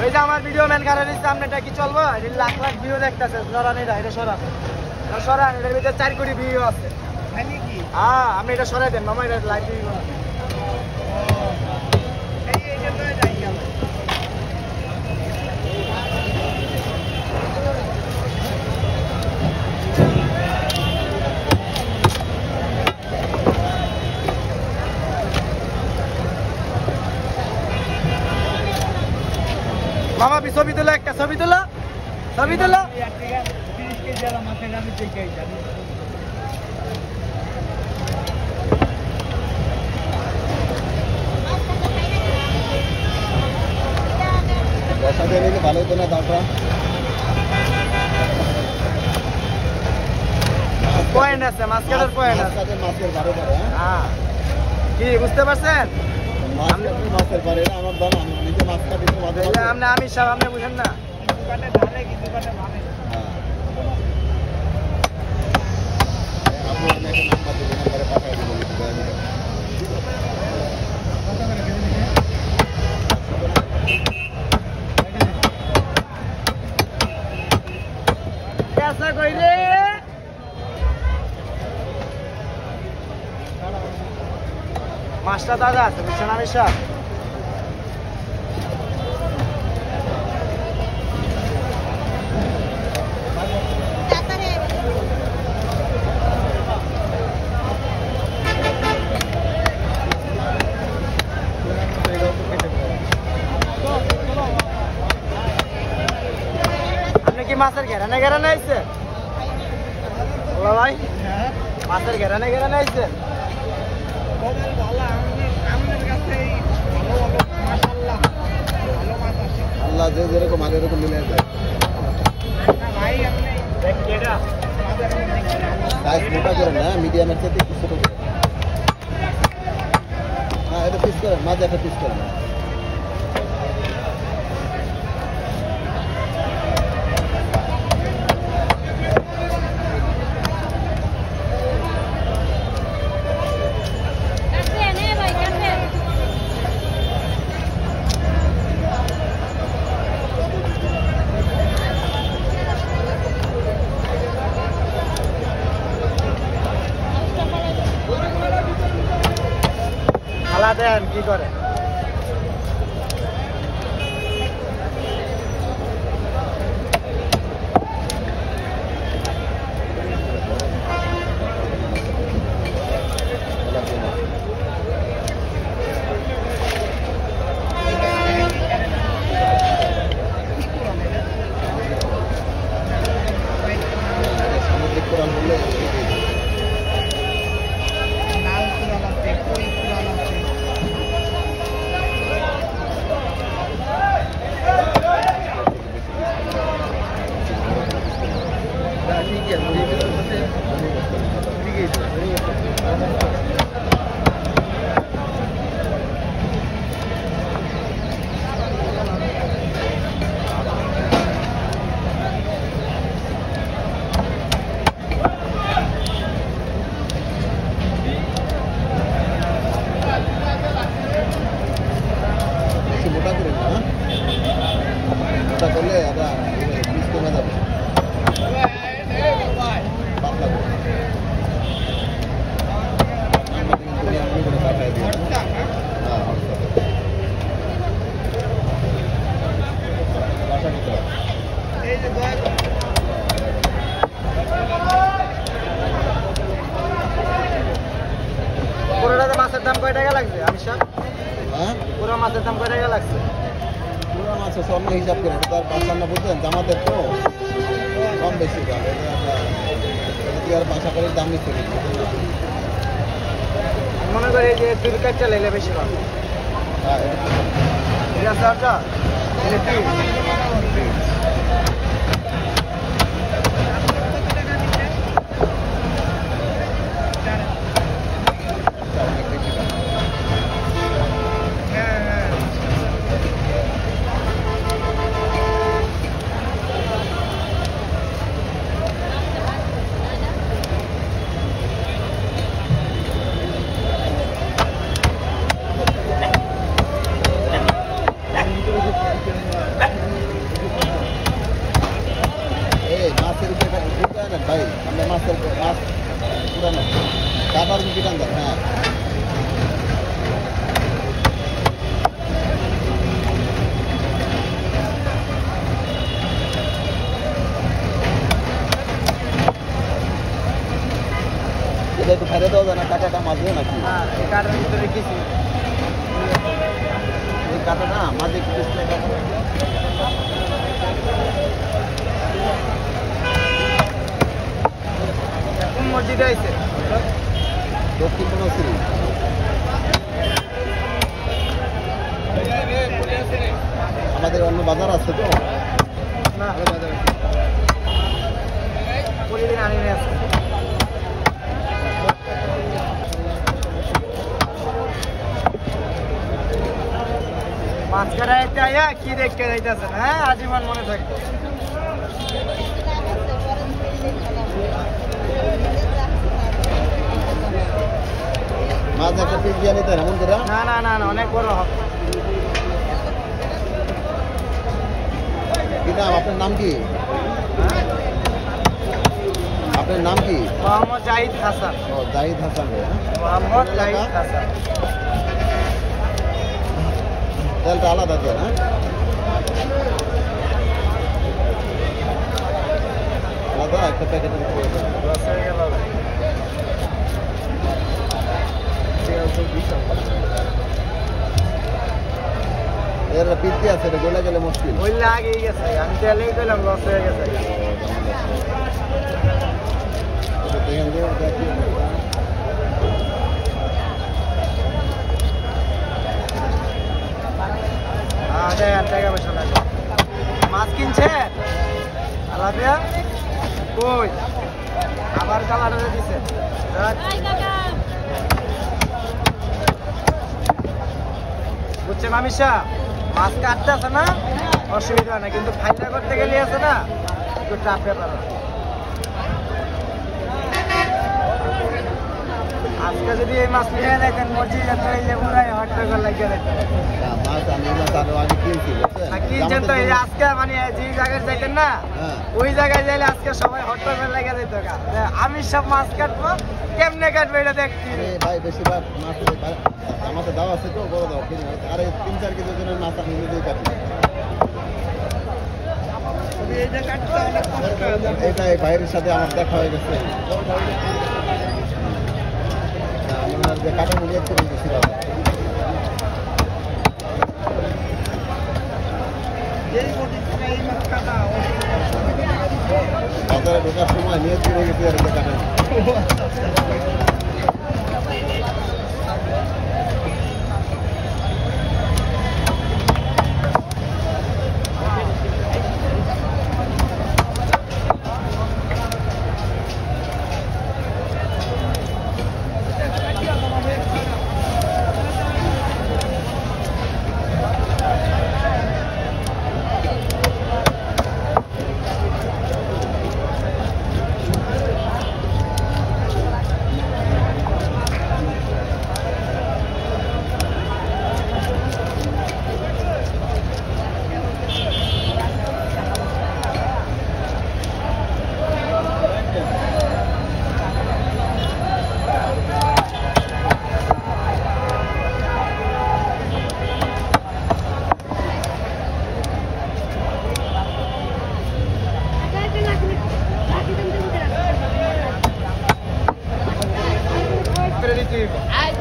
ওই যে আমার ভিডিও ম্যান কারণ সামনেটা কি চলবো লাখ লাখ ভিউ দেখতেছে সরানিরা এটা সরান এটার ভিতরে 4 কোটি ভিউ আছে হ্যাঁ আপনি এটা সরাই দেন মামা এটা লাইভ ভিউ মামা ছবি তোলা একটা ছবি তোলা ভালো হতো না দামটা পয়েন্ট আছে মাছ কাটার পয়েন্ট আছে মাছের বারো পারে হ্যাঁ কি বুঝতে পারছেন মাছের পারে আমার দাম আমি নিজে মাছ কাটি আমি সব আপনি বুঝেন না মাছটা তাজা আছে বুঝছেন আমি সব আপনি কি মাছের ঘেরানে আইছে ভাই মাছের ঘেরানে আইছে আল্লাহ যে যেরকম আগে এরকম মিলে যায় সাইজ মোটা করে না মিডিয়ামের থেকে একটু ছোট করে হ্যাঁ এটা পিস করেন মাঝে একটা পিস করেন দেন কি করে মাছের দাম কয় টাকা লাগছে আমিষা হ্যাঁ পুরো মাছের দাম কয় টাকা লাগছে পুরো মাছের স্বর্ণ হিসাব করে তার পাঁচটান্ন বুঝছেন জামাতের তো কম বেশি দাম আর বাসা করে দাম নিচ্ছে মনে করি যে চুরিকার চাল এলে বেশি পাবো হ্যাঁ এটা স্যারটা ভিতরে নাকি হ্যাঁ এই কাঠের ভিতরে রেখেছি। এই কাটা না মাঝে কিছু কোন মসজিদে আইছে? দক্ষিণ বনশ্রী আমাদের অন্য বাজার আছে তো না প্রতিদিন আনি নিয়ে আসে। মাছ কাটাইতে আইয়া কি দেখতে যাইতেছেন? হ্যাঁ আজীবন মনে থাকবে। মাছ একটা পিস দিয়ে নিতেন এমন করে না না না না অনেক বড় হবে। কি নাম আপনার নাম কি আপনার নাম কি মোহাম্মদ জাহিদ হাসান। ও জাহিদ হাসান হ্যাঁ মোহাম্মদ জাহিদ হাসান। তেলটা আলাদা দেন হ্যাঁ আলাদা একটা প্যাকেটের দশ হয়ে গেল। এর পিস্তি আছে এটা গলে গেলে মুশকিল বললে আগেই গেছে, আমি তেলেই পেলাম, লস হয়ে গেছে। হ্যাঁ দেন, টাকা পয়সা লাগবে। মাছ কিনছে আলাদা কই আবার কালার হয়ে দিছে। বুঝছেন আমিষা, মাছ কাটতে আছে না অসুবিধা না, কিন্তু ফাইলা করতে গেলে আছে না একটু চাপ ব্যাপার। আজকে যদি এই মাছ নিয়ে দেখেন মসজিদে তো এই যে পুরাই হট্টগোল লাগিয়ে দিত। মাছ আমি মাছ আরো আগে কিনছি কিনছেন তো, এই যে আজকে মানে যে জায়গায় যাইতেন না ওই জায়গায় যাইলে আজকে সবাই হট্টগোল লাগিয়ে দিত। আমি সব মাছ কাটবো, কেমনে কাটবো এটা দেখছি। ভাই বেশিরভাগ মাছ আমাকে দাও আছে তো বড় দাও আর 3-4 কেজি ওজনের মাছ আমি নিজেই কাটি এটাই বাইরের সাথে আমার দেখা হয়ে গেছে আমার যে কাটা মুড়ি একটু বেশি দাও বাজারে ঢোকার সময় নিয়ে চলে গেছি আর এটা কাটা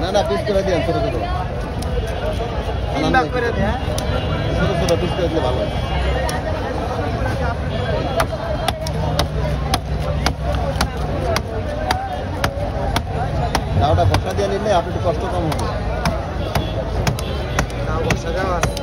না না পিস করে দিন ছোট ছোট করে দেয় ছোট ছোট পিস করে দিলে ভালো হয় দাওটা বসা দিয়ে নিলে আপনি একটু কষ্ট কম হবে দাও বসা যাও আছে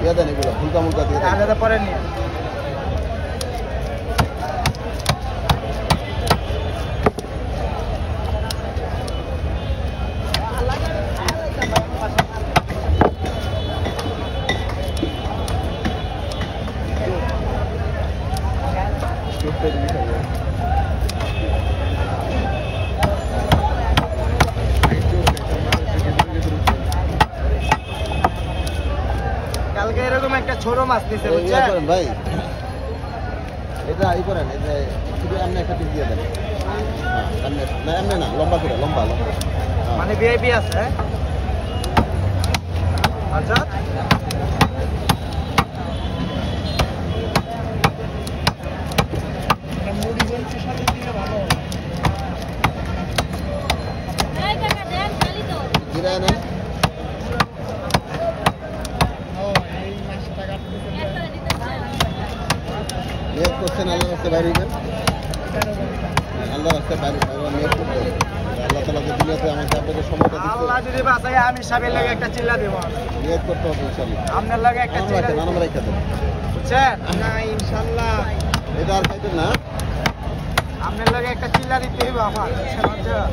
দিয়ে দেন এগুলো ফুলকা মুলকা দিয়ে দেন আলাদা পরে নিয়ে একটা ছোট মাছ নিছে ইয়া বুঝছেন করেন ভাই, এটা ই করেন, এই যে শুধু এমনি একটা পিস দিয়ে দেন। হ্যাঁ, এমনি না, লম্বা করে, লম্বা লম্বা। হ্যাঁ। মানে ভিআইপি আছে আচ্ছা জিরা নেন। নিয়োগ করছেন আল্লাহ রাস্তায় বাইরে হইবেন। আল্লাহ রাস্তায় বাইরে নিয়োগ করতে হবে। আল্লাহ তালা যে দুনিয়াতে আমাকে আপনাকে সময়টা আল্লাহ দিচ্ছে, যদি বাঁচায় আমি সাবের লাগে একটা চিল্লা দেবো নিয়োগ করতে হবে ইনশাল্লাহ। আপনার লাগে একটা আনাম চিল্লা রাখেন, দেবো আনাম রেখে দেন। বুঝছেন না ইনশাল্লাহ এটা আর খাইতেন না, আপনার লাগে একটা চিল্লা দিতে হইব আমার বুঝছেন?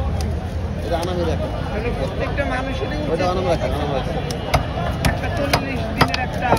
এটা আনামই রাখেন। প্রত্যেকটা মানুষেরই ওটা আনাম রাখেন, আনাম রাখেন। একটা 40 দিনের একটা